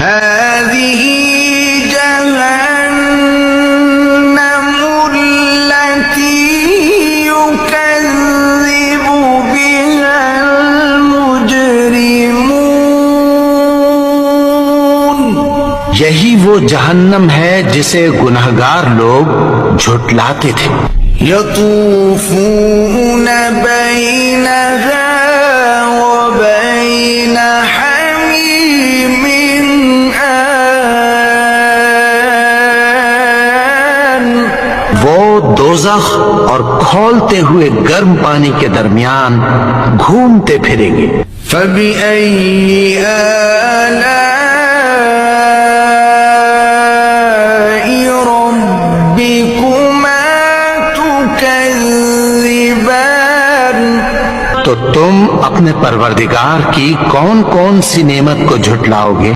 हाज़िही जहन्नमु अल्लती युकज़्ज़िबु बिहल मुजरिमून। यही वो जहन्नम है जिसे गुनहगार लोग झुठलाते थे। यतूफून बैनहा व बैन हमीमिन आन। वो दोज़ख और खौलते हुए गर्म पानी के दरमियान घूमते फिरेंगे। फबिअय्यि आलाइ रब्बिकुमा तुकज़्ज़िबान। तो तुम अपने परवरदिगार की कौन कौन सी नेमत को झुठलाओगे?